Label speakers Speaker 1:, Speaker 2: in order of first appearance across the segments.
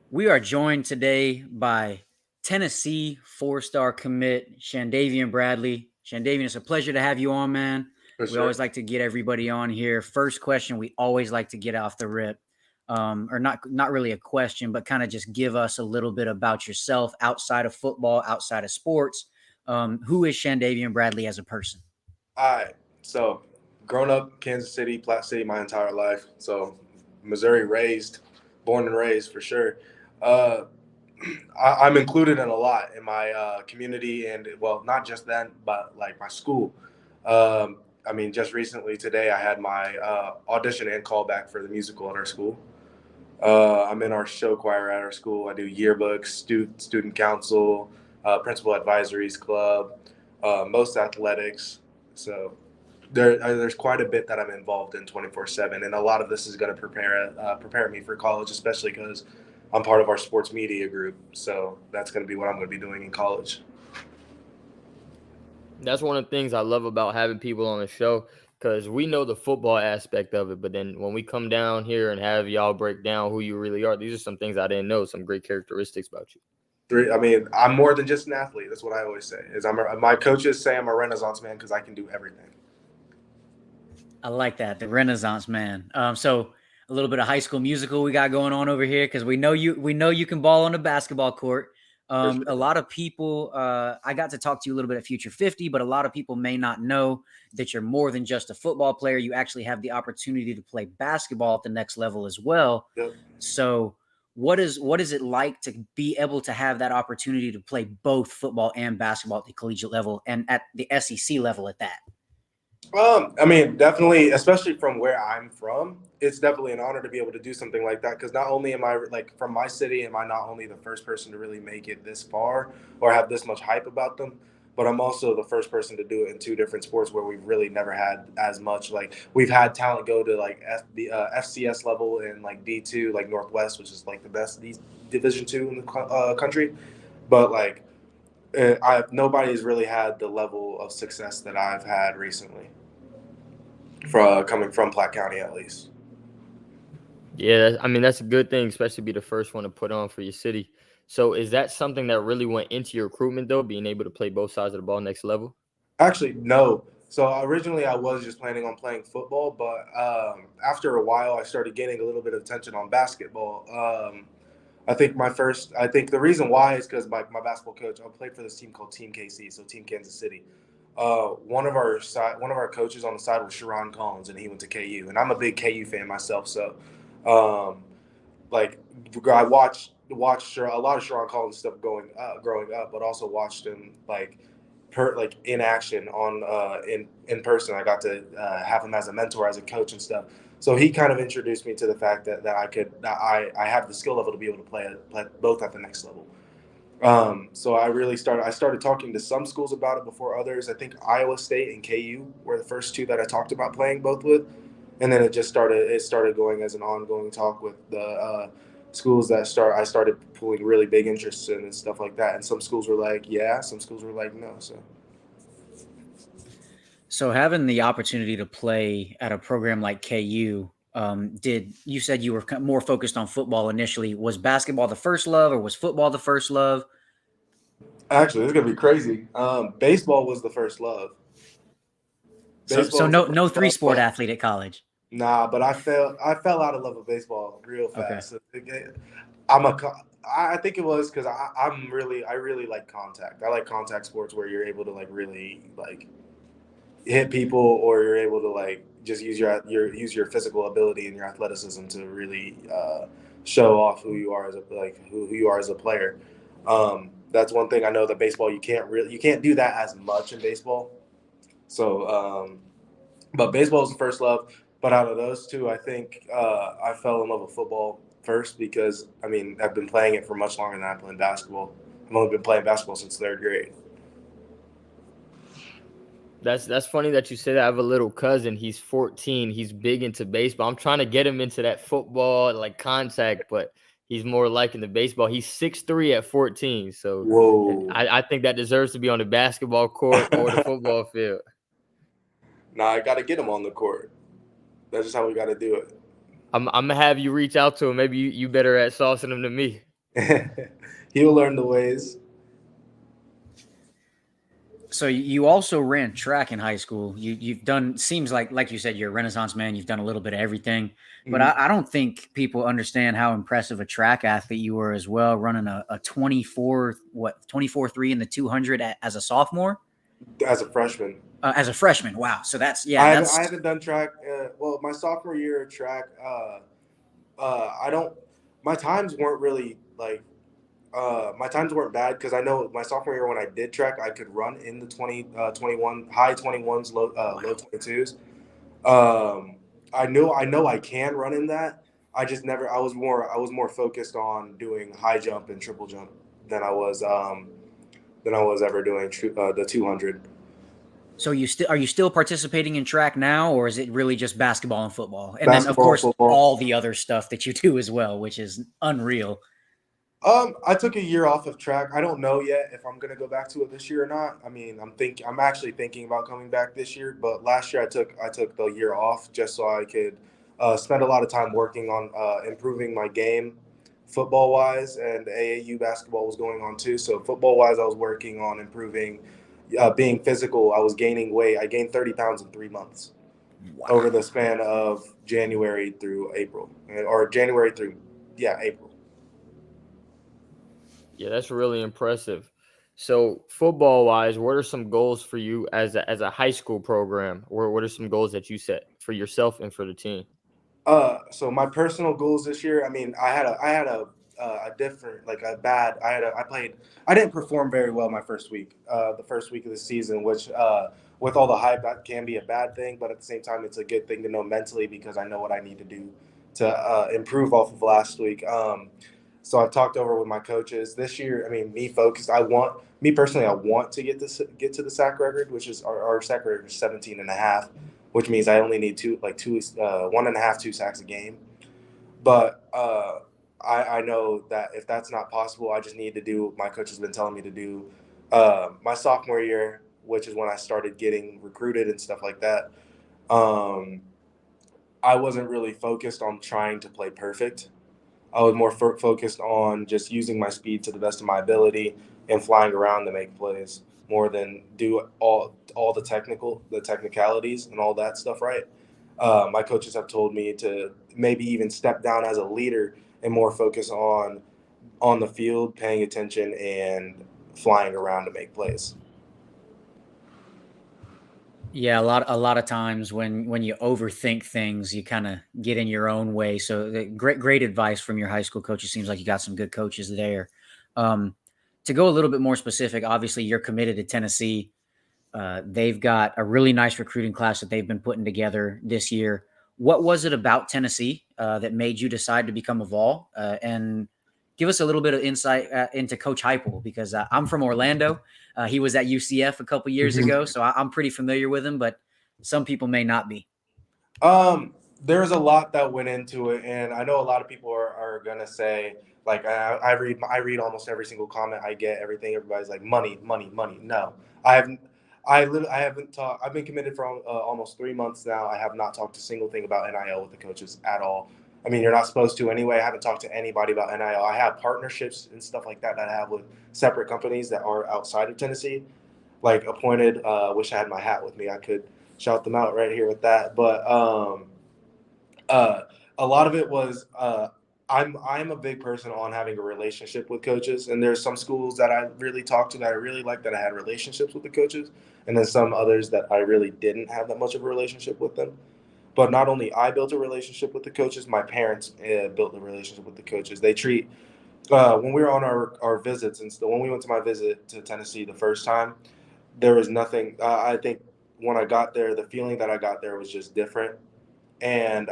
Speaker 1: We are joined today by Tennessee four-star commit Chandavian Bradley. Chandavian, it's a pleasure to have you on, man.
Speaker 2: For
Speaker 1: We always
Speaker 2: sure.
Speaker 1: like to get everybody on here. First question we always like to get off the rip, or not really a question, but kind of just give us a little bit about yourself outside of football, outside of sports. Who is Chandavian Bradley as a person?
Speaker 2: All right. So, grown up Kansas City, Platte City my entire life. So, Missouri raised, born and raised for sure. Uh, I'm included in a lot in my community and, well, not just then, but like my school. I mean, just recently today, I had my audition and callback for the musical at our school. I'm in our show choir at our school. I do yearbooks, student council, principal advisories club, most athletics. So there's quite a bit that I'm involved in 24/7, and a lot of this is going to prepare me for college, especially because I'm part of our sports media group. So that's going to be what I'm going to be doing in college.
Speaker 3: That's one of the things I love about having people on the show because we know the football aspect of it. But then when we come down here and have y'all break down who you really are, these are some things I didn't know, some great characteristics about you.
Speaker 2: I mean, I'm more than just an athlete. That's what I always say. My coaches say I'm a Renaissance man because I can do everything.
Speaker 1: I like that, the Renaissance man. So a little bit of High School Musical we got going on over here because we know you can ball on the basketball court.
Speaker 2: For
Speaker 1: A
Speaker 2: sure.
Speaker 1: lot of people, I got to talk to you a little bit at Future 50, but a lot of people may not know that you're more than just a football player. You actually have the opportunity to play basketball at the next level as well.
Speaker 2: Yep.
Speaker 1: So what is it like to be able to have that opportunity to play both football and basketball at the collegiate level and at the SEC level at that?
Speaker 2: I mean, definitely, especially from where I'm from, it's definitely an honor to be able to do something like that. Because not only am I like from my city, am I not only the first person to really make it this far or have this much hype about them, but I'm also the first person to do it in two different sports where we've really never had as much. Like we've had talent go to like FCS level and like D2, like Northwest, which is like the best Division 2 in the country, but like I've nobody's really had the level of success that I've had recently from coming from Platte County at least.
Speaker 3: Yeah, I mean, that's a good thing, especially be the first one to put on for your city. So is that something that really went into your recruitment, though, being able to play both sides of the ball next level?
Speaker 2: Actually, no. So originally I was just planning on playing football, but after a while I started getting a little bit of attention on basketball. I think the reason why is because my basketball coach, I played for this team called Team KC, so Team Kansas City. One of our coaches on the side was Sharon Collins, and he went to KU, and I'm a big KU fan myself. So, um, like I watched a lot of Sharon Collins stuff growing up, but also watched him like in action on in person. I got to have him as a mentor, as a coach and stuff. So he kind of introduced me to the fact that I have the skill level to be able to play both at the next level. So I started talking to some schools about it before others. I think Iowa State and KU were the first two that I talked about playing both with, and then it started going as an ongoing talk with the schools that I started pulling really big interests in and stuff like that. And some schools were like yeah, some schools were like no. So
Speaker 1: So having the opportunity to play at a program like KU, did you said you were more focused on football initially? Was basketball the first love, or was football the first love?
Speaker 2: actually, it's gonna be crazy. Baseball was the first love.
Speaker 1: So
Speaker 2: Baseball was the
Speaker 1: no
Speaker 2: first
Speaker 1: three
Speaker 2: love,
Speaker 1: sport
Speaker 2: but
Speaker 1: athlete at college.
Speaker 2: nah. But I fell out of love with baseball real
Speaker 1: Okay.
Speaker 2: fast. I'm a co- I think it was because I really like contact. I like contact sports where you're able to like really like hit people, or you're able to like just use your physical ability and your athleticism to really show off who you are as who you are as a player. That's one thing I know that baseball you can't do that as much in baseball. So, but baseball is the first love. But out of those two, I think I fell in love with football first because I mean I've been playing it for much longer than I played basketball. I've only been playing basketball since third grade.
Speaker 3: That's funny that you say that. I have a little cousin. He's 14. He's big into baseball. I'm trying to get him into that football, like contact, but he's more liking the baseball. He's 6'3" at 14. So
Speaker 2: Whoa.
Speaker 3: I think that deserves to be on the basketball court or the football field.
Speaker 2: Nah, I got to get him on the court. That's just how we got to do it.
Speaker 3: I'm gonna have you reach out to him. Maybe you better at saucing him than me.
Speaker 2: He'll learn the ways.
Speaker 1: So you also ran track in high school. You've done, seems like you said, you're a Renaissance man. You've done a little bit of everything, but
Speaker 2: Mhm.
Speaker 1: I don't think people understand how impressive a track athlete you were as well. Running a 24-3 in the 200 as a sophomore,
Speaker 2: As a freshman.
Speaker 1: as a freshman. Wow. So that's yeah,
Speaker 2: I
Speaker 1: that's
Speaker 2: haven't done track. Well, my sophomore year of track, I don't. My times weren't really like. My times weren't bad because I know my sophomore year when I did track, I could run in the 21 high 21s, low
Speaker 1: wow.
Speaker 2: 22s. Um, I know I can run in that. I just never. I was more focused on doing high jump and triple jump than I was ever doing the 200.
Speaker 1: So you still, are you still participating in track now, or is it really just basketball and football? And then of
Speaker 2: Basketball,
Speaker 1: course
Speaker 2: football.
Speaker 1: all the other stuff that you do as well, which is unreal.
Speaker 2: I took a year off of track. I don't know yet if I'm gonna go back to it this year or not. I mean, I'm actually thinking about coming back this year. But last year I took the year off just so I could spend a lot of time working on improving my game, football wise, and AAU basketball was going on too. So football wise, I was working on improving, being physical. I was gaining weight. I gained 30 pounds in 3 months over the
Speaker 1: Wow.
Speaker 2: span of January through April, or January through April.
Speaker 3: Yeah, that's really impressive. So, football wise, what are some goals for you as a high school program? Or what are some goals that you set for yourself and for the team?
Speaker 2: So my personal goals this year, I mean, I had a different, like a bad, I played, I didn't perform very well my first week, the first week of the season, which, with all the hype, that can be a bad thing, but at the same time, it's a good thing to know mentally because I know what I need to do to, improve off of last week. So I've talked over with my coaches this year. I mean, me personally, I want to get to the sack record, which is our sack record is 17 and a half, which means I only need two, 1.5, 2 sacks a game. But I know that if that's not possible, I just need to do what my coach has been telling me to do. My sophomore year, which is when I started getting recruited and stuff like that, um, I wasn't really focused on trying to play perfect. I was more focused on just using my speed to the best of my ability and flying around to make plays more than do all the technicalities and all that stuff right. My coaches have told me to maybe even step down as a leader and more focus on the field, paying attention and flying around to make plays.
Speaker 1: Yeah, a lot of times when you overthink things, you kind of get in your own way. So great advice from your high school coach. It seems like you got some good coaches there. Um, to go a little bit more specific, obviously you're committed to Tennessee. They've got a really nice recruiting class that they've been putting together this year. What was it about Tennessee that made you decide to become a Vol? And give us a little bit of insight into Coach Heupel, because I'm from Orlando. He was at UCF a couple years ago, so I'm pretty familiar with him, but some people may not be.
Speaker 2: There's a lot that went into it, and I know a lot of people are gonna say like I read almost every single comment I get. Everything everybody's like money, money, money. No, I haven't. I haven't talked. I've been committed for almost 3 months now. I have not talked a single thing about NIL with the coaches at all. I mean, you're not supposed to anyway. I haven't talked to anybody about NIL. I have partnerships and stuff like that I have with separate companies that are outside of Tennessee, like Appointed. Wish I had my hat with me. I could shout them out right here with that, but uh, a lot of it was I'm a big person on having a relationship with coaches, and there's some schools that I really talked to that I really liked that I had relationships with the coaches, and then some others that I really didn't have that much of a relationship with them. But not only I built a relationship with the coaches, my parents built a relationship with the coaches. They treat when we were on our visits and when we went to my visit to Tennessee the first time, there was nothing. I think when I got there, the feeling that I got there was just different, and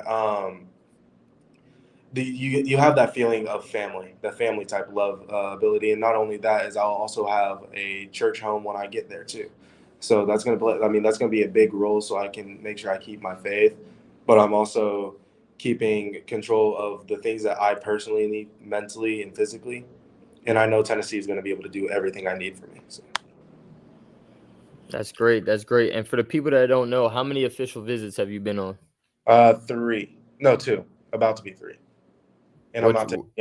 Speaker 2: you have that feeling of family, that family type love ability, and not only that is I'll also have a church home when I get there too. So that's gonna play. I mean, that's gonna be a big role, so I can make sure I keep my faith, but I'm also keeping control of the things that I personally need mentally and physically. And I know Tennessee is going to be able to do everything I need for me. So,
Speaker 3: That's great. That's great. And for the people that don't know, how many official visits have you been on?
Speaker 2: three, no, two, about to be three. and
Speaker 3: Which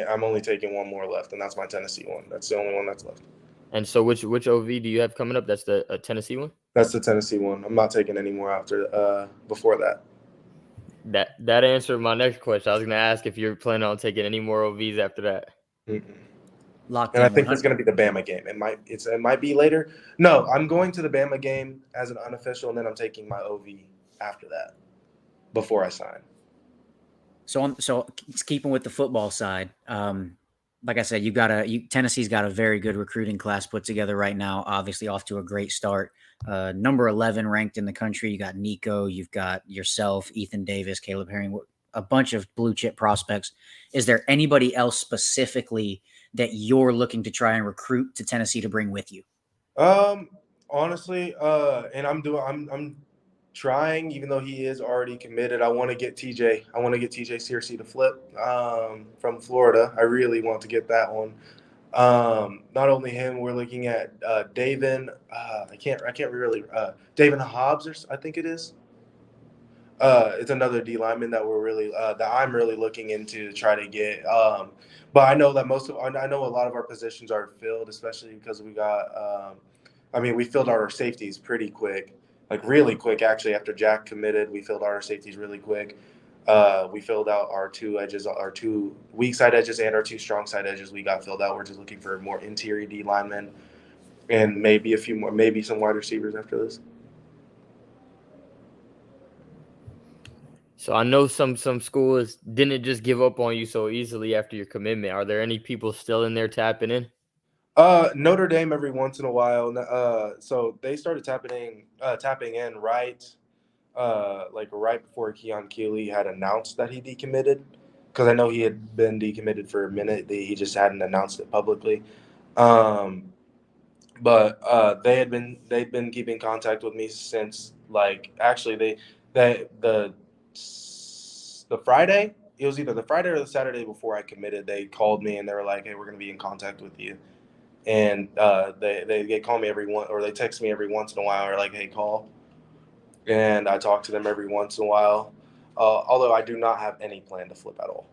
Speaker 2: I'm only taking one more left, and that's my Tennessee one. That's the only one that's left.
Speaker 3: and so which OV do you have coming up? That's the Tennessee one.
Speaker 2: That's the Tennessee one. I'm not taking any more after before that.
Speaker 3: That answered my next question. I was gonna ask if you're planning on taking any more OVs after that.
Speaker 2: Mm-mm.
Speaker 1: Locked
Speaker 2: And I
Speaker 1: in
Speaker 2: think
Speaker 1: 100.
Speaker 2: it's going to be the Bama game. It might be later. No, I'm going to the Bama game as an unofficial, and then I'm taking my OV after that before I sign.
Speaker 1: So keeping with the football side, like I said, Tennessee's got a very good recruiting class put together right now. Obviously, off to a great start. Number 11 ranked in the country. You got Nico, you've got yourself, Ethan Davis, Caleb Herring, a bunch of blue chip prospects. Is there anybody else specifically that you're looking to try and recruit to Tennessee to bring with you?
Speaker 2: Honestly, and I'm trying, even though he is already committed. I want to get TJ. I want to get TJ Searcy to flip from Florida. I really want to get that one. Not only him, we're looking at Davin. I can't really Davin Hobbs, I think it is. It's another D lineman that I'm really looking into to try to get. But I know that I know a lot of our positions are filled, especially because we got. We filled out our safeties pretty quick, like really quick. Actually, after Jack committed, we filled out our safeties really quick. We filled out our two edges, our two weak side edges, and our two strong side edges. We got filled out. We're just looking for more interior D linemen, and maybe a few more, maybe some wide receivers after this.
Speaker 3: So I know some schools didn't just give up on you so easily after your commitment. Are there any people still in there tapping in?
Speaker 2: Notre Dame every once in a while. So they started tapping in right before Keon Keeley had announced that he decommitted, because I know he had been decommitted for a minute. He just hadn't announced it publicly. But they'd been keeping contact with me since, like, actually the Friday. It was either the Friday or the Saturday before I committed. They called me and they were like, "Hey, we're going to be in contact with you." And they call me or they text me every once in a while, or like, "Hey, call." And I talk to them every once in a while. Although I do not have any plan to flip at all.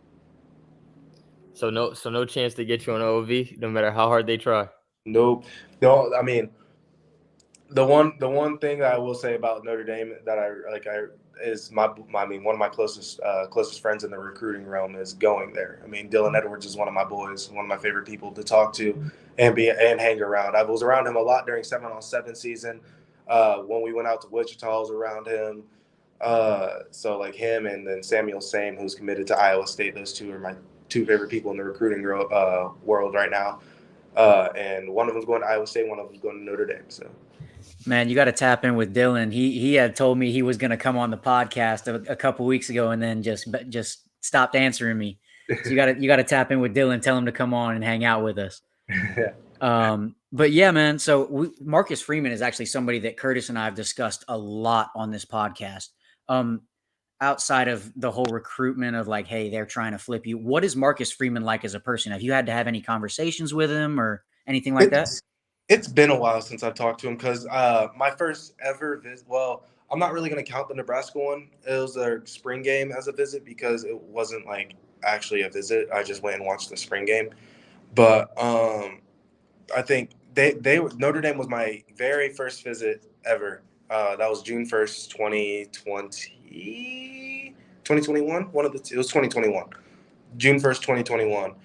Speaker 3: So no chance to get you on OV, no matter how hard they try.
Speaker 2: Nope. No, I mean, the one thing that I will say about Notre Dame that is one of my closest friends in the recruiting realm is going there. I mean, Dylan Edwards is one of my boys, one of my favorite people to talk to and hang around. I was around him a lot during 7-on-7 season. When we went out to Wichita, I was around him. So like him and then Samuel Same, who's committed to Iowa State. Those two are my two favorite people in the recruiting world right now. And one of them's going to Iowa State, one of them's going to Notre Dame. So.
Speaker 1: Man, you got to tap in with Dylan. He had told me he was going to come on the podcast a couple weeks ago, and then just stopped answering me. So you got to tap in with Dylan. Tell him to come on and hang out with us.
Speaker 2: Yeah.
Speaker 1: But yeah, man. So Marcus Freeman is actually somebody that Curtis and I have discussed a lot on this podcast. Outside of the whole recruitment of like, hey, they're trying to flip you. What is Marcus Freeman like as a person? Have you had to have any conversations with him or anything like that?
Speaker 2: It's been a while since I've talked to him, because my first ever visit. Well, I'm not really going to count the Nebraska one. It was a spring game as a visit, because it wasn't like actually a visit. I just went and watched the spring game. But I think Notre Dame was my very first visit ever. That was June 1st, 2020, 2021. One of the two. It was 2021. June 1st, 2021.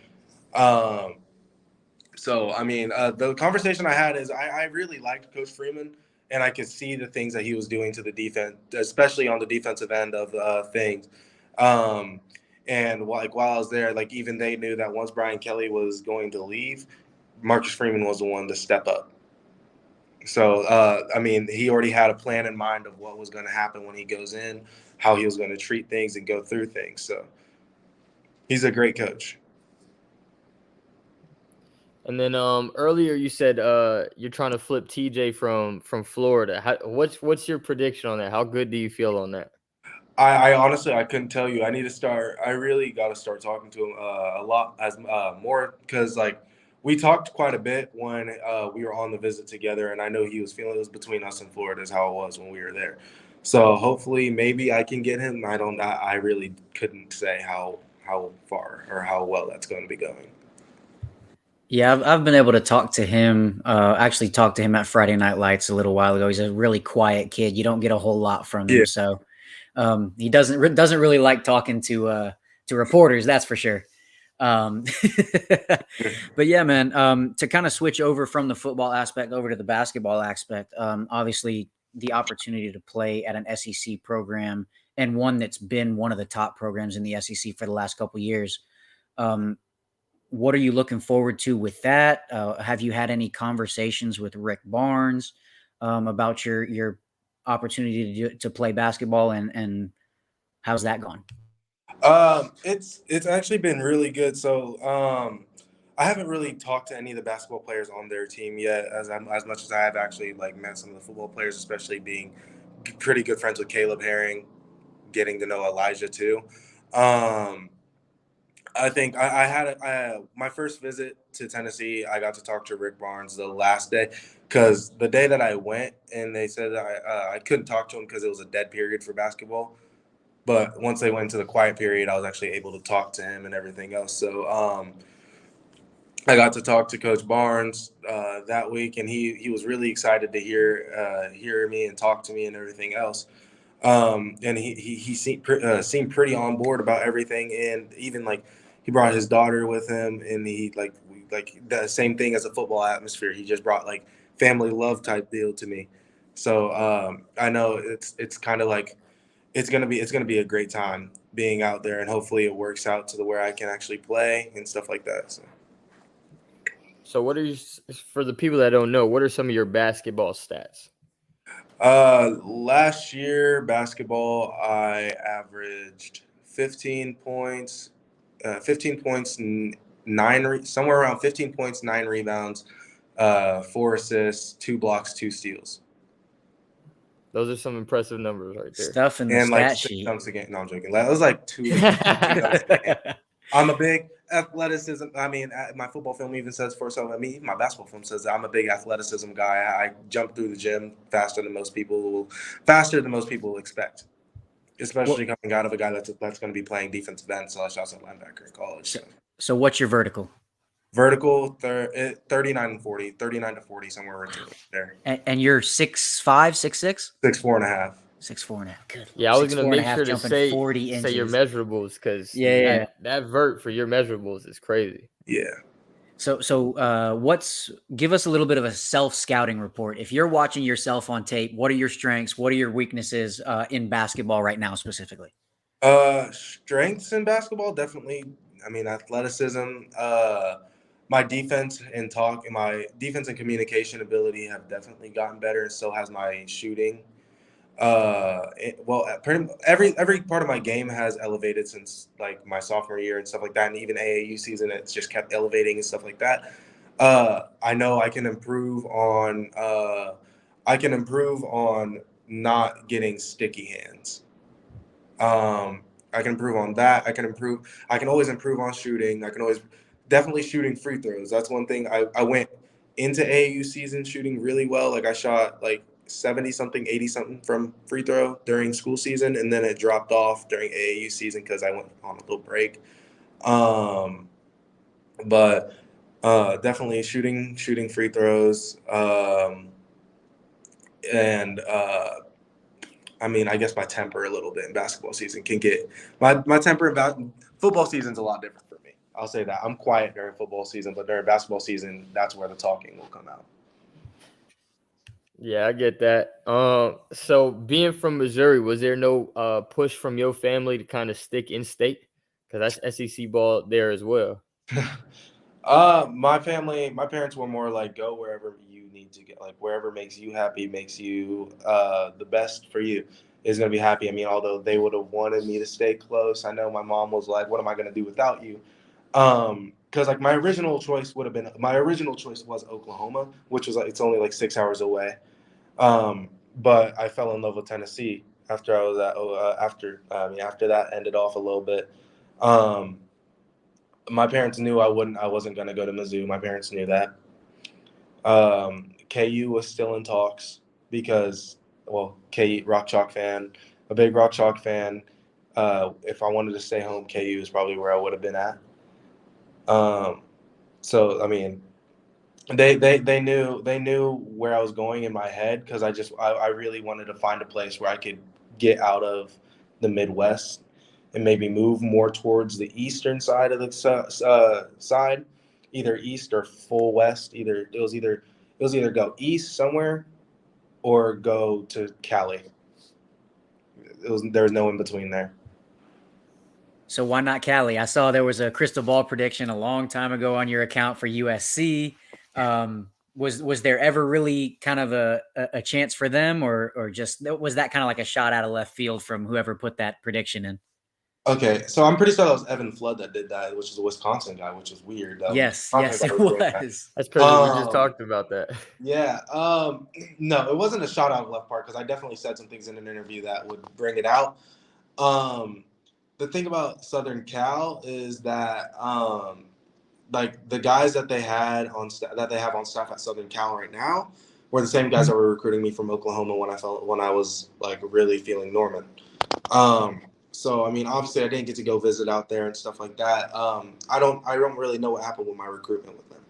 Speaker 2: So, I mean, the conversation I had is I really liked Coach Freeman, and I could see the things that he was doing to the defense, especially on the defensive end of things. And while I was there, like, even they knew that once Brian Kelly was going to leave, Marcus Freeman was the one to step up. So, I mean, he already had a plan in mind of what was going to happen when he goes in, how he was going to treat things and go through things. So he's a great coach.
Speaker 3: And then earlier you said you're trying to flip TJ from Florida. What's your prediction on that? How good do you feel on that?
Speaker 2: I honestly, I couldn't tell you. I really got to start talking to him a lot more, because like we talked quite a bit when we were on the visit together, and I know he was feeling it was between us and Florida is how it was when we were there. So hopefully maybe I can get him. I really couldn't say how far or how well that's going to be going.
Speaker 1: Yeah, I've been able to talk to him. Actually, talked to him at Friday Night Lights a little while ago. He's a really quiet kid. You don't get a whole lot from him,
Speaker 2: Yeah.
Speaker 1: so he doesn't really like talking to reporters. That's for sure. Um, but yeah, man. To kind of switch over from the football aspect over to the basketball aspect. Obviously, the opportunity to play at an SEC program and one that's been one of the top programs in the SEC for the last couple of years. Um, what are you looking forward to with that? Have you had any conversations with Rick Barnes about your opportunity to play basketball and how's that gone?
Speaker 2: It's actually been really good. So I haven't really talked to any of the basketball players on their team yet, as much as I have actually like met some of the football players, especially being pretty good friends with Caleb Herring, getting to know Elijah too. Um, I think I had my first visit to Tennessee. I got to talk to Rick Barnes the last day because the day that I went and they said I couldn't talk to him because it was a dead period for basketball. But once they went into the quiet period, I was actually able to talk to him and everything else. So I got to talk to Coach Barnes that week, and he was really excited to hear me and talk to me and everything else. And he seemed pretty on board about everything, and even like he brought his daughter with him, and he like the same thing as a football atmosphere. He just brought like family love type deal to me. So I know it's kind of like it's gonna be a great time being out there, and hopefully it works out to the where I can actually play and stuff like that.
Speaker 3: So what are you, for the people that don't know, what are some of your basketball stats?
Speaker 2: Last year basketball, I averaged 15 points, 15 points, somewhere around 15 points, 9 rebounds, 4 assists, 2 blocks, 2 steals,
Speaker 3: Those are some impressive numbers right there.
Speaker 1: Stuff in the
Speaker 2: and like
Speaker 1: stat
Speaker 2: 6 dunks
Speaker 1: sheet.
Speaker 2: a game. No, I'm joking. That was like two dunks a game. I'm a big athleticism. I mean, my football film even says for so. I mean, even my basketball film says that I'm a big athleticism guy. I jump through the gym faster than most people will expect,
Speaker 1: What,
Speaker 2: especially coming out of a guy that's going to be playing defensive end slash outside linebacker in college.
Speaker 1: so,
Speaker 2: So.
Speaker 1: so what's your vertical?
Speaker 2: Vertical 39 and 40, 39 to 40, somewhere right there.
Speaker 1: And you're 6'5", 6'6"?
Speaker 2: 6'4.5".
Speaker 1: 6'4.5". Good.
Speaker 3: Yeah, I was
Speaker 1: Six
Speaker 3: gonna
Speaker 1: four and a
Speaker 3: make
Speaker 1: half,
Speaker 3: sure to
Speaker 1: jumping
Speaker 3: say
Speaker 1: 40
Speaker 3: your
Speaker 1: inches.
Speaker 3: measurables because
Speaker 1: Yeah.
Speaker 3: that vert for your measurables is crazy.
Speaker 2: Yeah.
Speaker 1: So give us a little bit of a self-scouting report. If you're watching yourself on tape, what are your strengths? What are your weaknesses in basketball right now specifically?
Speaker 2: Strengths in basketball, definitely. I mean, athleticism. My my defense and communication ability have definitely gotten better. So has my shooting. Every part of my game has elevated since like my sophomore year and stuff like that, and even AAU season, it's just kept elevating and stuff like that. I know I can improve on. I can improve on not getting sticky hands. I can improve on that. I can always improve on shooting. I can always definitely shooting free throws. That's one thing. I went into AAU season shooting really well. Like I shot like 70 something, 80 something from free throw during school season, and then it dropped off during AAU season because I went on a little break. Um, but definitely shooting free throws. And I mean, I guess my temper a little bit in basketball season can get my temper in football season's a lot different for me. I'll say that. I'm quiet during football season, but during basketball season, that's where the talking will come out.
Speaker 3: Yeah, I get that. So being from Missouri, was there no push from your family to kind of stick in state? Because that's SEC ball there as well.
Speaker 2: My parents were more like go wherever you need to get, like wherever makes you happy, makes you the best for you is gonna be happy. I mean, although they would have wanted me to stay close, I know my mom was like, "What am I gonna do without you?" Because like my original choice was Oklahoma, which was like it's only like 6 hours away. But I fell in love with Tennessee after I was at after that ended off a little bit. Um, my parents knew I wasn't gonna go to Mizzou. My parents knew that. KU was still in talks because, well, Rock Chalk fan, a big Rock Chalk fan. if I wanted to stay home, KU is probably where I would have been at. So I mean, they knew where I was going in my head because I really wanted to find a place where I could get out of the Midwest and maybe move more towards the eastern side of the side, either east or full west. It was either go east somewhere or go to Cali. There was no in between there.
Speaker 1: So why not Cali? I saw there was a crystal ball prediction a long time ago on your account for USC. Was there ever really kind of a chance for them, or just was that kind of like a shot out of left field from whoever put that prediction in?
Speaker 2: Okay, so I'm pretty sure that was Evan Flood that did that, which is a Wisconsin guy, which is weird.
Speaker 1: Yes,
Speaker 2: Wisconsin
Speaker 1: yes,
Speaker 2: guy
Speaker 1: it
Speaker 2: was doing that.
Speaker 1: was.
Speaker 3: That's crazy. We just talked about that.
Speaker 2: Yeah. No, it wasn't a shot out of left part because I definitely said some things in an interview that would bring it out. The thing about Southern Cal is that like the guys that they had on that they have on staff at Southern Cal right now were the same guys that were recruiting me from Oklahoma when I was like really feeling Norman. So I mean, obviously, I didn't get to go visit out there and stuff like that. I don't really know what happened with my recruitment with them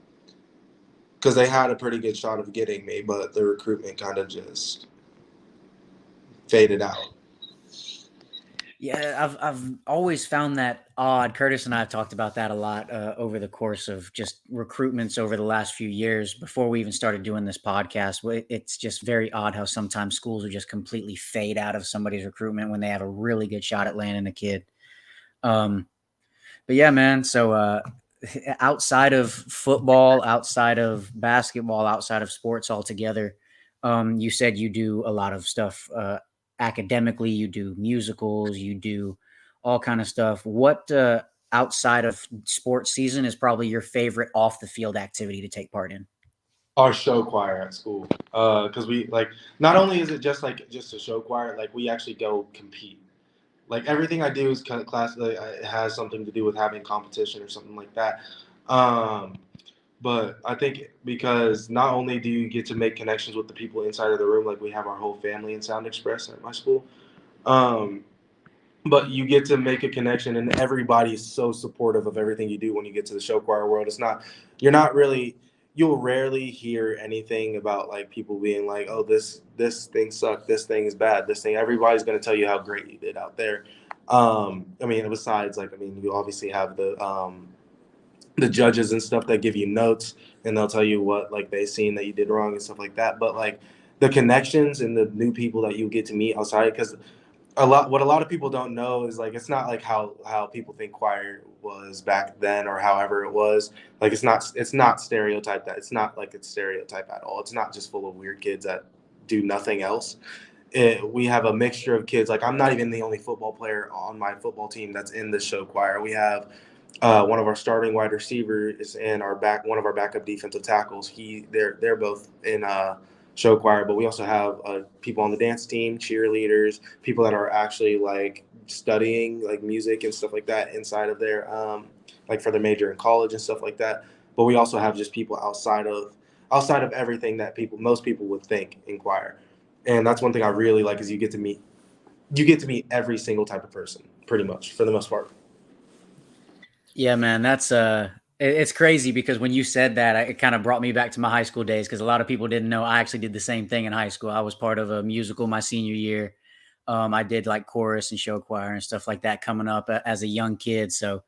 Speaker 2: because they had a pretty good shot of getting me, but the recruitment kind of just faded out.
Speaker 1: Yeah, I've always found that odd. Curtis and I have talked about that a lot over the course of just recruitments over the last few years. Before we even started doing this podcast, it's just very odd how sometimes schools will just completely fade out of somebody's recruitment when they have a really good shot at landing a kid. But yeah, man. So outside of football, outside of basketball, outside of sports altogether, you said you do a lot of stuff academically. You do musicals. You do all kind of stuff. What outside of sports season is probably your favorite off the field activity to take part in?
Speaker 2: Our show choir at school, because we like not only is it just a show choir, like we actually go compete. Like everything I do is kind of class. Like, it has something to do with having competition or something like that. But I think because not only do you get to make connections with the people inside of the room, like we have our whole family in Sound Express at my school, um, but you get to make a connection, and everybody is so supportive of everything you do when you get to the show choir world. You're not really, you'll rarely hear anything about like people being like, oh, this thing sucked, this thing is bad, this thing. Everybody's going to tell you how great you did out there. I mean, besides, like, I mean, you obviously have the judges and stuff that give you notes and they'll tell you what like they seen that you did wrong and stuff like that. But like the connections and the new people that you get to meet outside, because what a lot of people don't know is like it's not like how people think choir was back then or however it was. Like it's not stereotyped that it's not like it's stereotyped at all. It's not just full of weird kids that do nothing else. We have a mixture of kids. Like I'm not even the only football player on my football team that's in the show choir. We have one of our starting wide receivers and one of our backup defensive tackles. They're both in show choir, but we also have people on the dance team, cheerleaders, people that are actually like studying like music and stuff like that inside of their like for their major in college and stuff like that. But we also have just people outside of everything that most people would think in choir. And that's one thing I really like is you get to meet every single type of person pretty much for the most part.
Speaker 1: Yeah, man, that's it's crazy because when you said that, it kind of brought me back to my high school days because a lot of people didn't know I actually did the same thing in high school. I was part of a musical my senior year. I did like chorus and show choir and stuff like that coming up as a young kid. So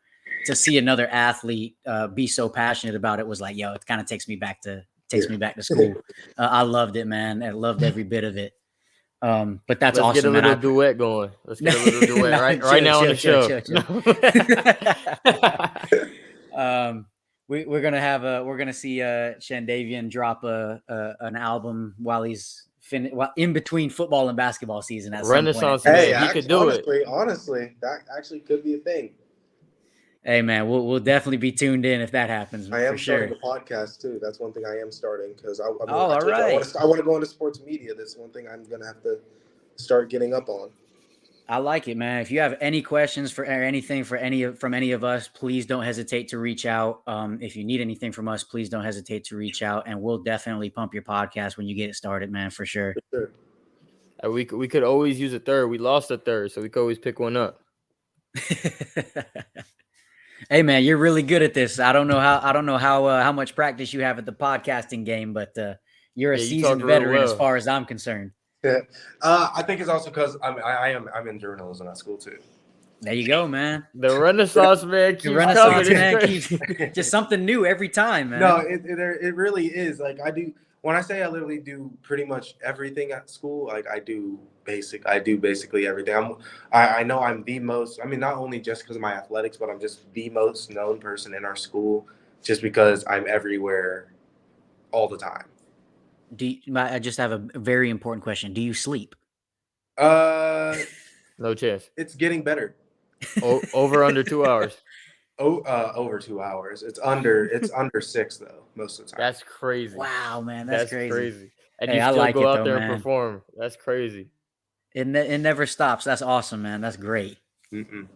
Speaker 1: to see another athlete be so passionate about it was like, yo, it kind of takes me back to school. I loved it, man. I loved every bit of it. But that's
Speaker 3: Let's
Speaker 1: awesome,
Speaker 3: get a little
Speaker 1: man.
Speaker 3: duet going. Let's get a little duet
Speaker 1: No,
Speaker 3: right now on the show.
Speaker 1: We're gonna see Chandavian drop an album while he's in between football and basketball season at some point.
Speaker 3: Renaissance
Speaker 2: Hey,
Speaker 3: man, he could do it.
Speaker 2: Honestly, that actually could be a thing.
Speaker 1: Hey man, we'll definitely be tuned in if that happens.
Speaker 2: I am
Speaker 1: for sure.
Speaker 2: starting a podcast too. That's one thing I am starting because I
Speaker 1: all right.
Speaker 2: I want to go into sports media. That's one thing I'm gonna have to start getting up on.
Speaker 1: I like it, man. If you have any questions or anything from any of us, please don't hesitate to reach out. If you need anything from us, please don't hesitate to reach out, and we'll definitely pump your podcast when you get it started, man, for sure.
Speaker 2: For sure.
Speaker 3: We could always use a third. We lost a third, so we could always pick one up.
Speaker 1: Hey man, you're really good at this. I don't know how much practice you have at the podcasting game, but you're a
Speaker 3: Yeah, you talk
Speaker 1: seasoned
Speaker 3: real
Speaker 1: veteran as
Speaker 3: well.
Speaker 1: far as I'm concerned.
Speaker 2: Yeah. I think it's also because I'm in journalism at school too.
Speaker 1: There you go, man.
Speaker 3: The Renaissance man
Speaker 1: The
Speaker 3: keeps coming.
Speaker 1: Renaissance
Speaker 3: It's
Speaker 1: man
Speaker 3: crazy.
Speaker 1: keeps just something new every time, man.
Speaker 2: No, it really is. Like I do when I say I literally do pretty much everything at school. Like I do basically everything. I know I'm the most. I mean, not only just because of my athletics, but I'm just the most known person in our school, just because I'm everywhere, all the time.
Speaker 1: I just have a very important question. Do you sleep?
Speaker 3: No chance.
Speaker 2: It's getting better.
Speaker 3: Over under 2 hours.
Speaker 2: Over 2 hours. It's under 6 though most of the time.
Speaker 3: That's crazy.
Speaker 1: Wow, man,
Speaker 3: That's
Speaker 1: crazy.
Speaker 3: crazy. And
Speaker 1: Hey,
Speaker 3: you
Speaker 1: I
Speaker 3: still
Speaker 1: like
Speaker 3: go
Speaker 1: it
Speaker 3: out
Speaker 1: though,
Speaker 3: there and
Speaker 1: man.
Speaker 3: perform. That's crazy.
Speaker 1: It never stops. That's awesome, man. That's great.
Speaker 2: Mm-mm.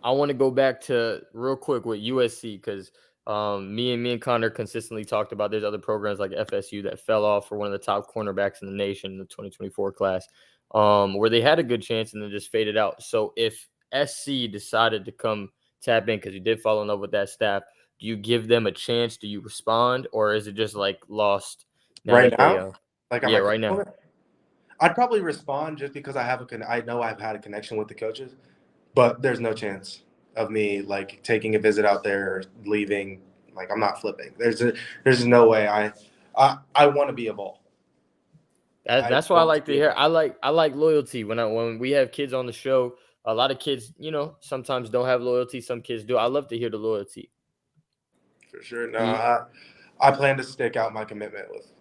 Speaker 3: I want to go back to real quick with USC because me and Connor consistently talked about there's other programs like FSU that fell off for one of the top cornerbacks in the nation in the 2024 class, where they had a good chance and then just faded out. So if SC decided to come tap in because you did fall in love with that staff, do you give them a chance? Do you respond, or is it just like lost now
Speaker 2: Right
Speaker 3: that they?
Speaker 2: now, like am
Speaker 3: Yeah,
Speaker 2: I
Speaker 3: right now.
Speaker 2: comfortable with it? I'd probably respond just because I know I've had a connection with the coaches, but there's no chance of me like taking a visit out there or leaving. Like I'm not flipping. There's no way. I want to be a ball.
Speaker 3: That's what I like to hear. I like loyalty. When we have kids on the show, a lot of kids, sometimes don't have loyalty. Some kids do. I love to hear the loyalty.
Speaker 2: For sure. No,
Speaker 3: Yeah.
Speaker 2: I plan to stick out my commitment with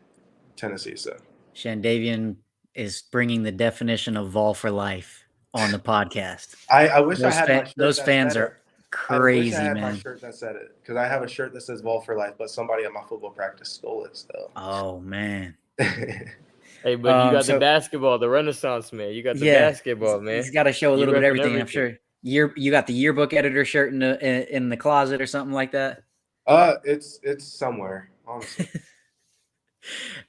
Speaker 2: Tennessee. So
Speaker 1: Chandavian is bringing the definition of Vol for life on the podcast.
Speaker 2: I wish I had my shirt.
Speaker 1: Those
Speaker 2: that
Speaker 1: fans
Speaker 2: said
Speaker 1: are
Speaker 2: it. I wish I
Speaker 1: crazy,
Speaker 2: had my
Speaker 1: man.
Speaker 2: shirt that said it because I have a shirt that says "Ball for Life," but somebody at my football practice stole it. So.
Speaker 1: Oh man.
Speaker 3: Hey, but you got the basketball, the Renaissance man. You got the basketball, man.
Speaker 1: He's got to show a little bit of everything. I'm
Speaker 3: everything.
Speaker 1: sure you got the yearbook editor shirt in the closet or something like that.
Speaker 2: It's somewhere, honestly.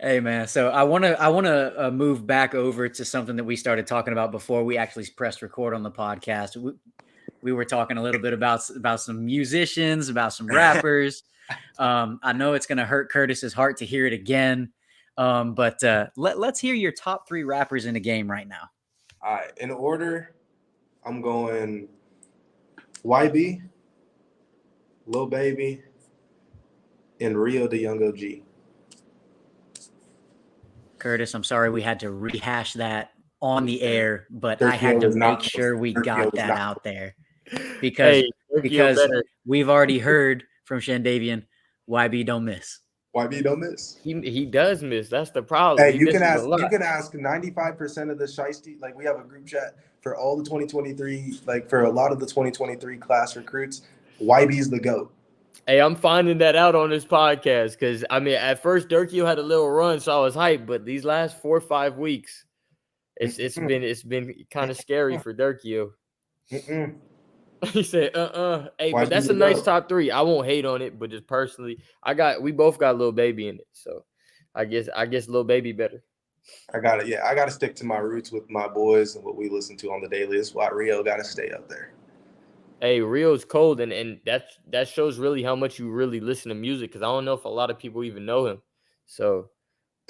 Speaker 1: Hey man, so I want to move back over to something that we started talking about before we actually pressed record on the podcast. We were talking a little bit about some musicians, about some rappers. I know it's going to hurt Curtis's heart to hear it again, but let's hear your top 3 rappers in the game right now.
Speaker 2: All right, in order, I'm going YB, Lil Baby, and Rio the Young OG.
Speaker 1: Curtis, I'm sorry we had to rehash that on the air, but
Speaker 2: Dirk
Speaker 1: I had to
Speaker 2: was not
Speaker 1: make sure we
Speaker 2: Dirk
Speaker 1: got
Speaker 2: was
Speaker 1: that
Speaker 2: not
Speaker 1: out there because we've already heard from Chandavian, YB don't miss.
Speaker 2: YB don't miss.
Speaker 3: He does miss. That's the problem.
Speaker 2: Hey, you can ask 95% of the Shiesty. Like we have a group chat for all the 2023, like for a lot of the 2023 class recruits. YB's the GOAT.
Speaker 3: Hey, I'm finding that out on this podcast because I mean, at first Dirkio had a little run, so I was hyped, but these last 4 or 5 weeks, it's been kind of scary for Dirkio. He said, Hey, but that's a nice top 3. I won't hate on it, but just personally, we both got Lil Baby in it, so I guess Lil Baby better.
Speaker 2: I got it. Yeah, I got to stick to my roots with my boys and what we listen to on the daily. That's why Rio got to stay up there.
Speaker 3: Hey, Rio's cold, and that shows really how much you really listen to music. Because I don't know if a lot of people even know him. So,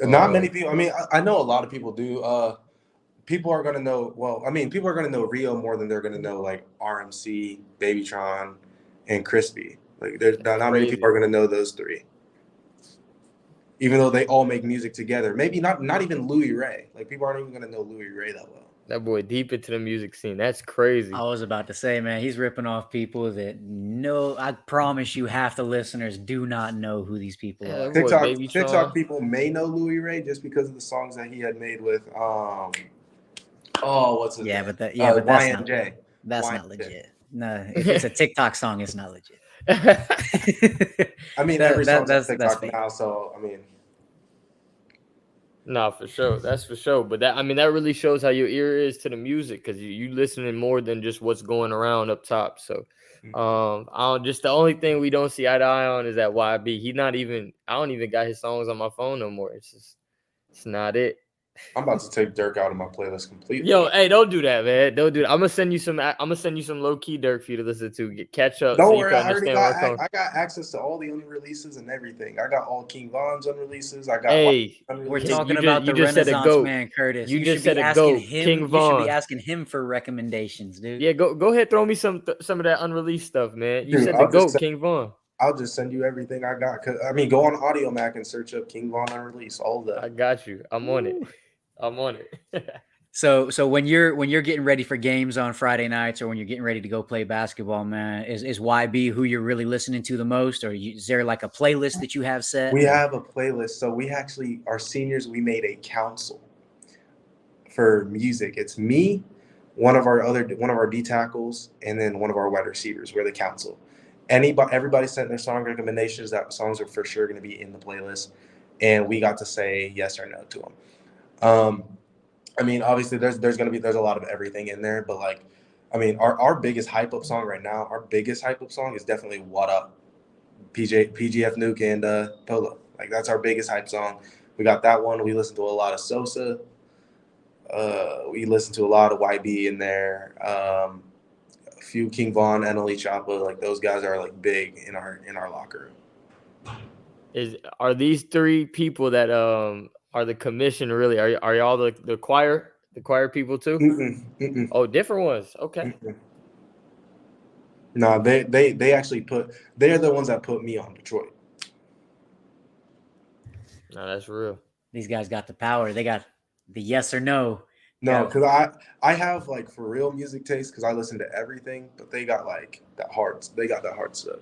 Speaker 2: not many people. I mean, I know a lot of people do. People are gonna know. Well, I mean, people are gonna know Rio more than they're gonna know like RMC, Babytron, and Crispy. Like, there's not many people are gonna know those 3. Even though they all make music together, maybe not even Louis Ray. Like people aren't even gonna know Louis Ray that well.
Speaker 3: That boy deep into the music scene. That's crazy.
Speaker 1: I was about to say, man, he's ripping off people that I promise you half the listeners do not know who these people are.
Speaker 2: TikTok people may know Louis Ray just because of the songs that he had made with what's his name?
Speaker 1: But that's YNJ. That's
Speaker 2: YNJ.
Speaker 1: Not legit. No, if it's a TikTok song, it's not legit.
Speaker 2: I mean, every song's on TikTok now, so I mean.
Speaker 3: No, for sure. That's for sure. But that really shows how your ear is to the music because you listening more than just what's going around up top. So, just the only thing we don't see eye to eye on is that YB. I don't even got his songs on my phone no more. It's not it.
Speaker 2: I'm about to take Dirk out of my playlist completely.
Speaker 3: Yo, hey, don't do that, man. Don't do that. I'm gonna send you some low key Dirk for you to listen to. Catch up
Speaker 2: Don't
Speaker 3: so you
Speaker 2: worry,
Speaker 3: can
Speaker 2: I already
Speaker 3: understand where I'm coming.
Speaker 2: I got access to all the unreleases and everything. I got all King Von's unreleases. I got
Speaker 3: Hey,
Speaker 1: We're
Speaker 2: unreleases.
Speaker 1: talking about
Speaker 3: you
Speaker 1: the
Speaker 3: just said a
Speaker 1: Renaissance
Speaker 3: goat.
Speaker 1: man, Curtis.
Speaker 3: You
Speaker 1: You
Speaker 3: just
Speaker 1: should be
Speaker 3: said a
Speaker 1: asking
Speaker 3: goat,
Speaker 1: him.
Speaker 3: King
Speaker 1: You should be
Speaker 3: Von.
Speaker 1: asking him for recommendations, dude.
Speaker 3: Yeah, go ahead, throw me some of that unreleased stuff, man. You
Speaker 2: Dude,
Speaker 3: said the goat, King Von.
Speaker 2: I'll just send you everything I got. I mean, go on Audio Mac and search up King Von unreleased. All of that.
Speaker 3: I got you. I'm on it. I'm on it.
Speaker 1: So when you're getting ready for games on Friday nights, or when you're getting ready to go play basketball, man, is YB who you're really listening to the most, or is there like a playlist that you have set?
Speaker 2: We have a playlist. So we actually, our seniors, we made a council for music. It's me, one of our D tackles, and then one of our wide receivers. We're the council. Everybody sent their song recommendations. That songs are for sure going to be in the playlist, and we got to say yes or no to them. I mean, obviously, there's a lot of everything in there, but like, I mean, our biggest hype up song right now, our biggest hype up song is definitely "What Up," PGF Nuke and Polo. Like that's our biggest hype song. We got that one. We listen to a lot of Sosa. We listen to a lot of YB in there. A few King Von, NLE Choppa. Like those guys are like big in our locker room.
Speaker 3: Are these three people that are the commission really? Are y'all the choir people too?
Speaker 2: Mm-mm.
Speaker 3: Oh, different ones. Okay.
Speaker 2: Mm-mm. No, they actually they're the ones that put me on Detroit.
Speaker 3: No, that's real.
Speaker 1: These guys got the power. They got the yes or no.
Speaker 2: No, because I have like for real music taste because I listen to everything, but they got like that hard. They got that hard stuff.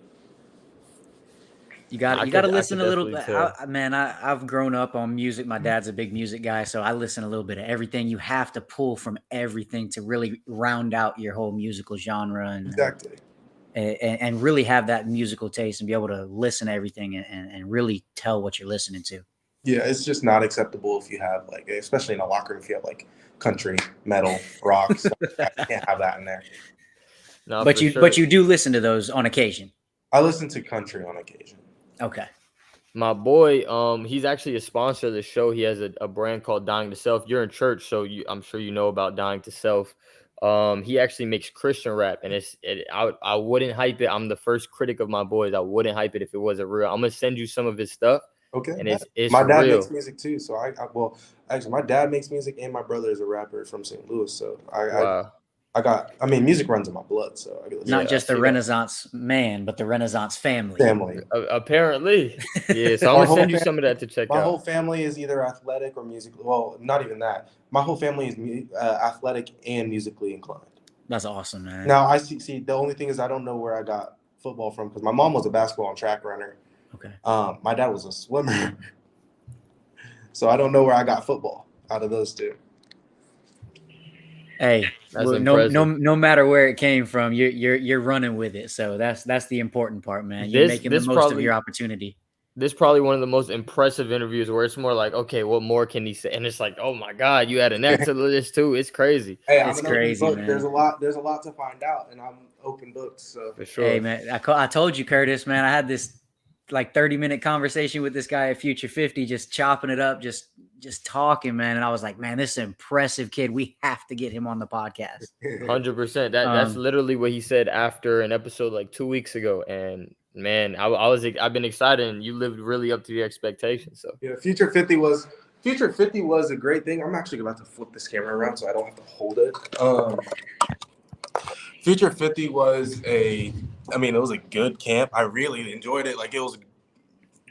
Speaker 1: You got to listen a little bit. I've grown up on music. My dad's a big music guy, so I listen a little bit of everything. You have to pull from everything to really round out your whole musical genre
Speaker 2: Exactly.
Speaker 1: and really have that musical taste and be able to listen to everything and really tell what you're listening to.
Speaker 2: Yeah, it's just not acceptable if you have like, especially in a locker room, if you have like country, metal, rock. Stuff like that. You can't have that in there.
Speaker 3: No,
Speaker 1: but you do listen to those on occasion.
Speaker 2: I listen to country on occasion.
Speaker 1: Okay.
Speaker 3: My boy, he's actually a sponsor of the show. He has a brand called Dying to Self. You're in church, so I'm sure you know about Dying to Self. He actually makes Christian rap, and I wouldn't hype it. I'm the first critic of my boys. I wouldn't hype it if it wasn't real. I'm gonna send you some of his stuff.
Speaker 2: Okay.
Speaker 3: And it's
Speaker 2: my dad
Speaker 3: real.
Speaker 2: makes music too, so actually my dad makes music and my brother is a rapper from St. Louis, so I mean music runs in my blood, so
Speaker 1: not just the Renaissance man, but the Renaissance family.
Speaker 3: Apparently, yeah. So I'm gonna send you some of that to check out.
Speaker 2: My whole family is either athletic or musical. Well, not even that. My whole family is athletic and musically inclined.
Speaker 1: That's awesome, man.
Speaker 2: Now I see. The only thing is I don't know where I got football from because my mom was a basketball and track runner.
Speaker 1: Okay.
Speaker 2: My dad was a swimmer, so I don't know where I got football out of those two.
Speaker 1: Hey, no matter where it came from, you're running with it. So that's the important part, man. You're making the most of your opportunity.
Speaker 3: This is probably one of the most impressive interviews where it's more like, okay, what more can he say? And it's like, oh my God, you had an X to this too. It's crazy.
Speaker 2: Hey,
Speaker 1: it's crazy, man.
Speaker 2: There's a lot to find out, and I'm open booked. So
Speaker 3: for sure.
Speaker 1: Hey, man, I told you, Curtis, man. I had this like 30-minute conversation with this guy at Future 50, just chopping it up, just talking, man. And I was like, man, this is an impressive kid. We have to get him on the podcast.
Speaker 3: 100%. That's literally what he said after an episode like 2 weeks ago. And man, I've been excited, and you lived really up to the expectations. So
Speaker 2: yeah, Future 50 was a great thing. I'm actually about to flip this camera around so I don't have to hold it. Future 50 was it was a good camp. I really enjoyed it. Like it was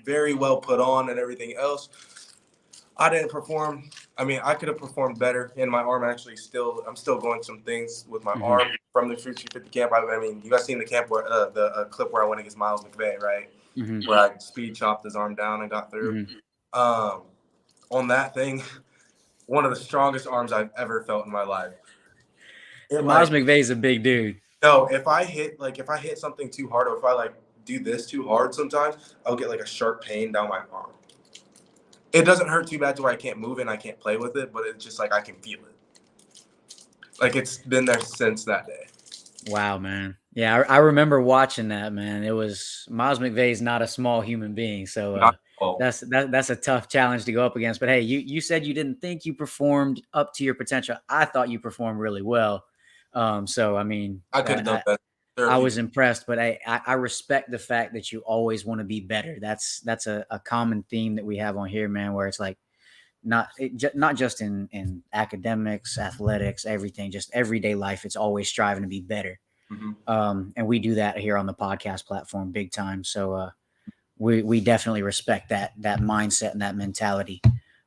Speaker 2: very well put on and everything else. I didn't perform. I mean, I could have performed better. And my arm I'm still going some things with my arm from the Future 50 camp. I mean, you guys seen the camp where the clip where I went against Miles McVay, right? Mm-hmm. Where I speed chopped his arm down and got through. Mm-hmm. On that thing, one of the strongest arms I've ever felt in my life.
Speaker 1: Miles McVay's a big dude.
Speaker 2: No, if I hit something too hard, or if I like do this too hard, sometimes I'll get like a sharp pain down my arm. It doesn't hurt too bad to where I can't move and I can't play with it, but it's just like I can feel it. Like it's been there since that day.
Speaker 1: Wow, man. Yeah, I remember watching that, man. It was Miles McVay's not a small human being, so that's a tough challenge to go up against. But hey, you said you didn't think you performed up to your potential. I thought you performed really well. So I mean,
Speaker 2: I could have done better.
Speaker 1: I was impressed, but I respect the fact that you always want to be better. That's a common theme that we have on here, man, where it's like not just in academics, athletics, everything, just everyday life. It's always striving to be better. And we do that here on the podcast platform big time. So we definitely respect that mindset and that mentality.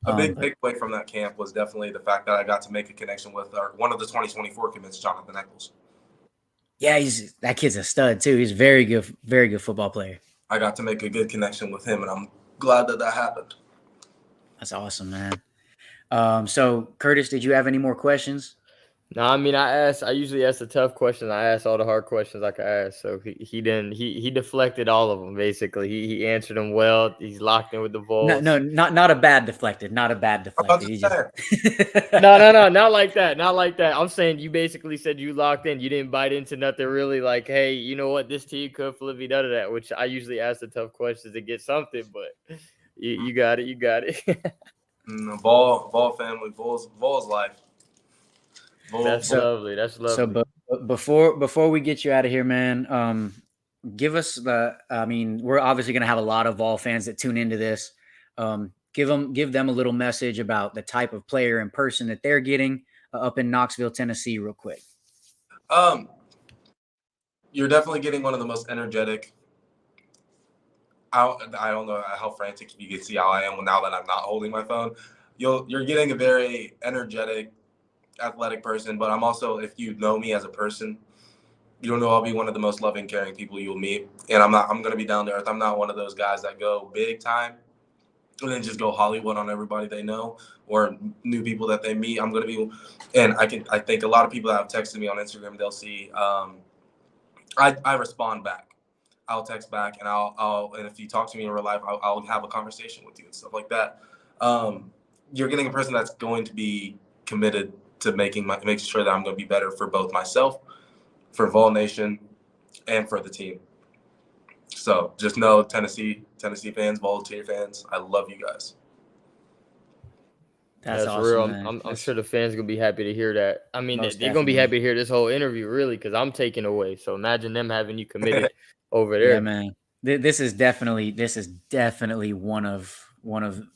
Speaker 2: A big takeaway from that camp was definitely the fact that I got to make a connection with one of the 2024 commits, Jonathan Eccles.
Speaker 1: Yeah, that kid's a stud too. He's a very good football player.
Speaker 2: I got to make a good connection with him, and I'm glad that happened.
Speaker 1: That's awesome, man. So Curtis, did you have any more questions?
Speaker 3: No, I mean, I usually ask the tough questions. I asked all the hard questions I could ask. So he deflected all of them, basically. He answered them well. He's locked in with the Vols.
Speaker 1: No, not a bad deflected. Not a bad deflected. He just...
Speaker 3: No, not like that. Not like that. I'm saying you basically said you locked in. You didn't bite into nothing really like, hey, you know what? This team could flip me, none of that, which I usually ask the tough questions to get something, but you got it. You got it.
Speaker 2: Vol family, Vols life.
Speaker 3: That's lovely. That's lovely.
Speaker 1: So, before we get you out of here, man, give us we're obviously going to have a lot of Vol fans that tune into this. Give them a little message about the type of player and person that they're getting up in Knoxville, Tennessee, real quick.
Speaker 2: You're definitely getting one of the most energetic. I don't know how frantic you can see how I am now that I'm not holding my phone. You're getting a very energetic, athletic person, but I'm also, if you know me as a person, you'll know I'll be one of the most loving, caring people you'll meet. And I'm going to be down to earth. I'm not one of those guys that go big time and then just go Hollywood on everybody they know or new people that they meet. I'm going to be, and I think a lot of people that have texted me on Instagram, they'll see, I respond back. I'll text back and and if you talk to me in real life, I'll have a conversation with you and stuff like that. You're getting a person that's going to be committed to making sure that I'm going to be better for both myself, for Vol Nation, and for the team. So just know, Tennessee fans, Volunteer fans, I love you guys.
Speaker 3: That's awesome, real. Man. I'm sure the fans are going to be happy to hear that. I mean, they're going to be happy to hear this whole interview, really, because I'm taking away. So imagine them having you committed over there.
Speaker 1: Yeah, man. This is definitely one of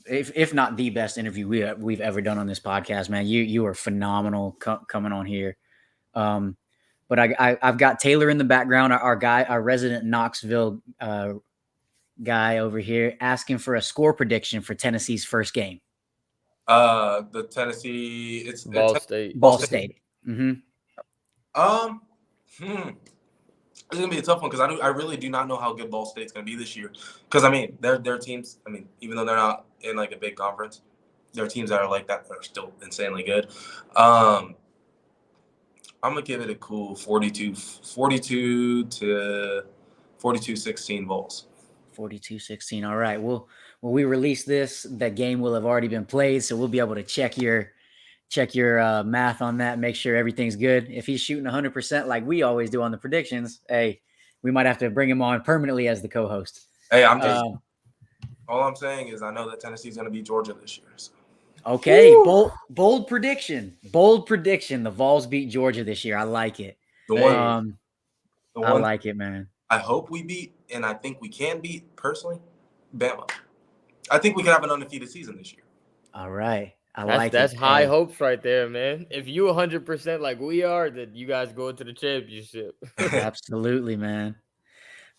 Speaker 1: if not the best interview we've ever done on this podcast, man. You are phenomenal coming on here. But I've got Taylor in the background, our resident Knoxville guy over here, asking for a score prediction for Tennessee's first game.
Speaker 2: The Tennessee, it's
Speaker 3: Ball State.
Speaker 1: Ball State. Mm-hmm.
Speaker 2: It's gonna be a tough one because I really do not know how good Ball State's gonna be this year. Because I mean, their teams. I mean, even though they're not in like a big conference, there are teams that are like that are still insanely good. I'm gonna give it a cool 42 to 42-16 Vols.
Speaker 1: 42-16. All right. Well, when we release this, that game will have already been played, so we'll be able to check your math on that, make sure everything's good. If he's shooting 100% like we always do on the predictions, hey, we might have to bring him on permanently as the co-host.
Speaker 2: Hey, all I'm saying is I know that Tennessee's going to beat Georgia this year. So.
Speaker 1: Okay, bold prediction. The Vols beat Georgia this year. I like it. I like it, man.
Speaker 2: I hope we beat, and I think we can beat, personally, Bama. I think we can have an undefeated season this year.
Speaker 1: All right.
Speaker 3: That's high hopes right there, man. If you 100% like we are, then you guys go into the championship.
Speaker 1: Absolutely, man.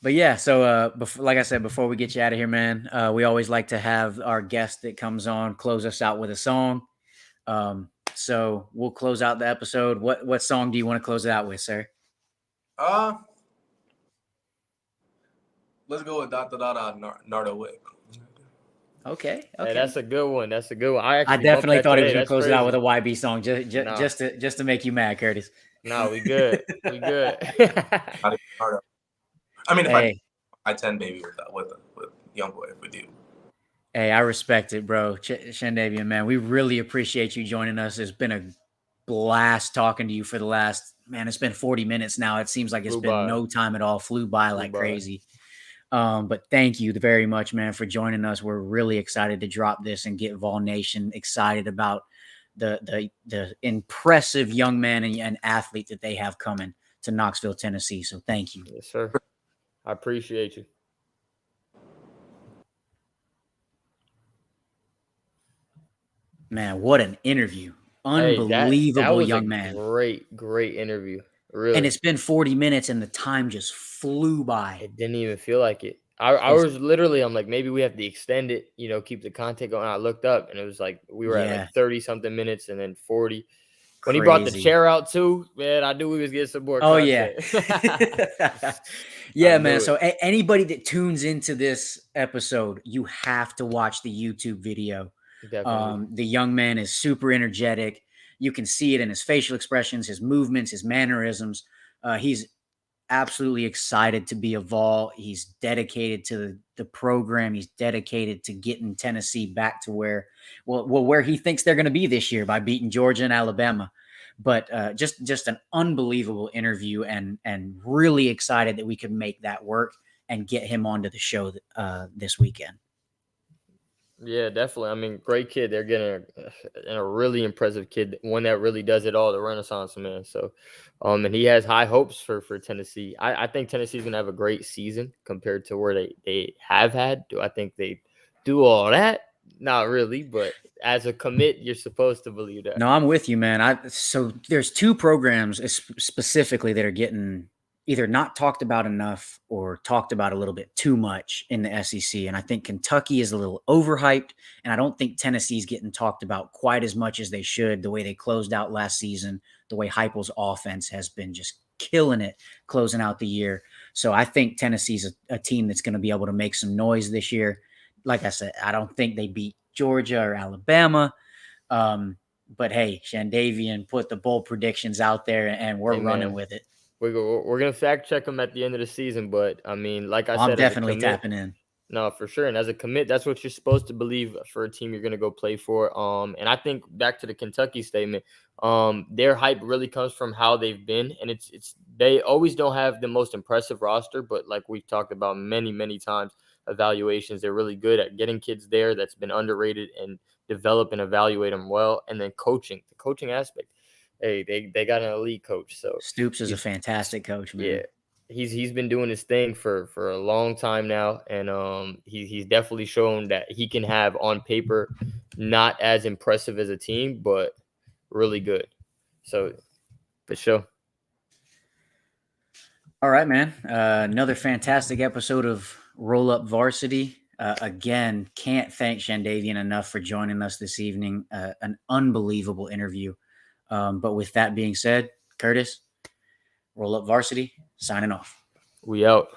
Speaker 1: But yeah, so like I said, before we get you out of here, man, we always like to have our guest that comes on close us out with a song. So we'll close out the episode. What song do you want to close it out with, sir?
Speaker 2: Let's go with Da Da Da Da Nardo Wick.
Speaker 1: Okay.
Speaker 3: Hey, that's a good one.
Speaker 1: I definitely thought he was going to close it out with a YB song just to make you mad, Curtis.
Speaker 3: No, we good. We good.
Speaker 2: I mean, if I 10 baby with Young Boy, if we do.
Speaker 1: Hey, I respect it, bro. Chandavian, man, we really appreciate you joining us. It's been a blast talking to you for the last, man, it's been 40 minutes now. It seems like it's been no time at all. Flew by like crazy. But thank you very much, man, for joining us. We're really excited to drop this and get Vol Nation excited about the impressive young man and athlete that they have coming to Knoxville, Tennessee. So thank you.
Speaker 3: Yes, sir. I appreciate you.
Speaker 1: Man, what an interview.
Speaker 3: Hey, that
Speaker 1: Unbelievable
Speaker 3: was a
Speaker 1: young man.
Speaker 3: great interview. Really.
Speaker 1: And it's been 40 minutes and the time just flew by.
Speaker 3: It didn't even feel like it. I was literally, I'm like, maybe we have to extend it, keep the content going. I looked up and it was like we were at like 30 something minutes and then 40. When he brought the chair out too, man, I knew we was getting some more content.
Speaker 1: Yeah, man. So anybody that tunes into this episode, you have to watch the YouTube video.
Speaker 3: Definitely.
Speaker 1: The young man is super energetic. You can see it in his facial expressions, his movements, his mannerisms. He's absolutely excited to be a Vol. He's dedicated to the program. He's dedicated to getting Tennessee back to where he thinks they're going to be this year by beating Georgia and Alabama. But just an unbelievable interview, and really excited that we could make that work and get him onto the show this weekend.
Speaker 3: Yeah, definitely. I mean, great kid. They're getting a really impressive kid, one that really does it all, the Renaissance man. So, and he has high hopes for Tennessee. I think Tennessee's going to have a great season compared to where they have had. Do I think they do all that? Not really, but as a commit, you're supposed to believe that.
Speaker 1: No, I'm with you, man. So there's two programs specifically that are getting either not talked about enough or talked about a little bit too much in the SEC. And I think Kentucky is a little overhyped, and I don't think Tennessee's getting talked about quite as much as they should, the way they closed out last season, the way Heupel's offense has been just killing it closing out the year. So I think Tennessee's a team that's going to be able to make some noise this year. Like I said, I don't think they beat Georgia or Alabama. But hey, Chandavian put the bold predictions out there, and we're running with it.
Speaker 3: We're going to fact check them at the end of the season. But, I mean, like I said,
Speaker 1: I'm definitely tapping in.
Speaker 3: No, for sure. And as a commit, that's what you're supposed to believe for a team you're going to go play for. And I think back to the Kentucky statement, their hype really comes from how they've been. And they always don't have the most impressive roster, but like we've talked about many, many times, evaluations, they're really good at getting kids there that's been underrated and develop and evaluate them well. And then the coaching aspect. Hey, they got an elite coach. So
Speaker 1: Stoops is a fantastic coach, man.
Speaker 3: Yeah. He's been doing his thing for a long time now, and he's definitely shown that he can have on paper not as impressive as a team, but really good. So for sure.
Speaker 1: All right, man. Another fantastic episode of Roll Up Varsity. Again, can't thank Chandavian enough for joining us this evening. An unbelievable interview. But with that being said, Curtis, Roll Up Varsity, signing off.
Speaker 3: We out.